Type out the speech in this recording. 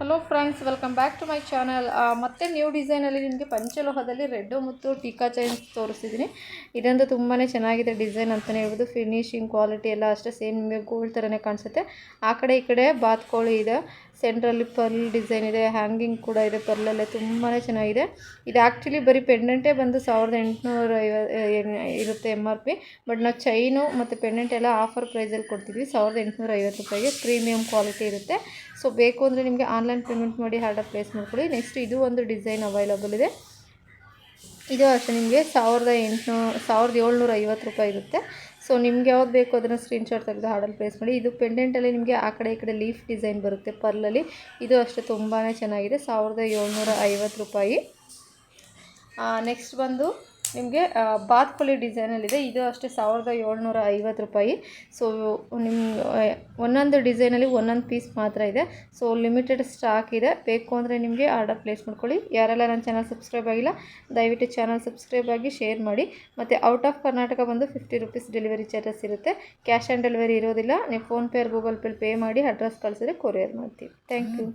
Hello friends, welcome back to my channel. ಮತ್ತೆ new ಡಿಸೈನಲ್ಲಿ ನಿಮಗೆ ಪಂಚಲೋಹದಲ್ಲಿ ರೆಡ್ಡು ಮತ್ತು ಟೀಕಾ ಚೈನ್ಸ್ ತೋರಿಸಿದ್ದೀನಿ. ಇದಂತೂ ತುಂಬಾ ಚೆನ್ನಾಗಿದೆ ಡಿಸೈನ್ ಅಂತಲೇ ಹೇಳ್ಬೋದು. ಫಿನಿಶಿಂಗ್ ಕ್ವಾಲಿಟಿ ಎಲ್ಲ ಅಷ್ಟೇ ಸೇಮ್ ನಿಮಗೆ ಗೋಲ್ಡ್ ಥರನೇ ಕಾಣಿಸುತ್ತೆ. ಆ ಕಡೆ ಈ ಕಡೆ ಬಾತ್ಕೋಳಿ ಇದೆ, ಸೆಂಟ್ರಲ್ಲಿ ಪರ್ಲ್ ಡಿಸೈನ್ ಇದೆ, ಹ್ಯಾಂಗಿಂಗ್ ಕೂಡ ಇದೆ ಪರ್ಲಲ್ಲೇ, ತುಂಬಾ ಚೆನ್ನಾಗಿದೆ. ಇದು ಆ್ಯಕ್ಚುಲಿ ಬರೀ ಪೆಂಡೆಂಟೇ ಬಂದು 1850 ಇರುತ್ತೆ MRP. ಬಟ್ ನಾವು ಚೈನು ಮತ್ತು ಪೆಂಡೆಂಟ್ ಎಲ್ಲ ಆಫರ್ ಪ್ರೈಸಲ್ಲಿ ಕೊಡ್ತಿದ್ವಿ 1850 ರೂಪಾಯಿಗೆ. ಪ್ರೀಮಿಯಂ ಕ್ವಾಲಿಟಿ ಇರುತ್ತೆ. ಸೊ ಬೇಕು ಅಂದರೆ ನಿಮಗೆ ಆನ್ಲೈನ್ ಪೇಮೆಂಟ್ ಮಾಡಿ ಆರ್ಡರ್ ಪ್ಲೇಸ್ ಮಾಡ್ಕೊಳ್ಳಿ. ನೆಕ್ಸ್ಟ್ ಇದು ಒಂದು ಡಿಸೈನ್ ಅವೈಲಬಲ್ ಇದೆ. ಇದು ಅಷ್ಟೇ ನಿಮಗೆ 1750 ರೂಪಾಯಿ ಇರುತ್ತೆ. ಸೊ ನಿಮ್ಗೆ ಯಾವ್ದು ಬೇಕು ಅದನ್ನು ಸ್ಕ್ರೀನ್ಶಾಟ್ ತೆಗೆದು ಆರ್ಡರ್ ಪ್ಲೇಸ್ ಮಾಡಿ. ಇದು ಪೆಂಡೆಂಟಲ್ಲಿ ನಿಮಗೆ ಆ ಕಡೆ ಈ ಕಡೆ ಲೀಫ್ ಡಿಸೈನ್ ಬರುತ್ತೆ ಪರ್ಲಲ್ಲಿ. ಇದು ಅಷ್ಟೇ ತುಂಬಾ ಚೆನ್ನಾಗಿದೆ, 1750 ರೂಪಾಯಿ. ನೆಕ್ಸ್ಟ್ ಬಂದು ನಿಮಗೆ ಬಾತ್ಕೋಳಿ ಡಿಸೈನಲ್ಲಿದೆ. ಇದು ಅಷ್ಟೇ 1750 ರೂಪಾಯಿ. ಸೊ ಒಂದೊಂದು ಡಿಸೈನಲ್ಲಿ ಒಂದೊಂದು ಪೀಸ್ ಮಾತ್ರ ಇದೆ. ಸೊ ಲಿಮಿಟೆಡ್ ಸ್ಟಾಕ್ ಇದೆ. ಬೇಕು ಅಂದರೆ ನಿಮಗೆ ಆರ್ಡರ್ ಪ್ಲೇಸ್ ಮಾಡ್ಕೊಳ್ಳಿ. ಯಾರೆಲ್ಲ ನನ್ನ ಚಾನಲ್ ಸಬ್ಸ್ಕ್ರೈಬ್ ಆಗಿಲ್ಲ ದಯವಿಟ್ಟು ಚಾನಲ್ ಸಬ್ಸ್ಕ್ರೈಬ್ ಆಗಿ ಶೇರ್ ಮಾಡಿ. ಮತ್ತು ಔಟ್ ಆಫ್ ಕರ್ನಾಟಕ ಬಂದು 50 ರೂಪೀಸ್ ಡೆಲಿವರಿ ಚಾರ್ಜಸ್ ಇರುತ್ತೆ. ಕ್ಯಾಶ್ ಆನ್ ಡೆಲಿವರಿ ಇರೋದಿಲ್ಲ. ನೀವು ಫೋನ್ಪೇ ಗೂಗಲ್ ಪೇ ಮಾಡಿ ಅಡ್ರೆಸ್ ಕಳಿಸಿದ್ರೆ ಕೊರಿಯರ್ ಮಾಡ್ತೀವಿ. Thank you.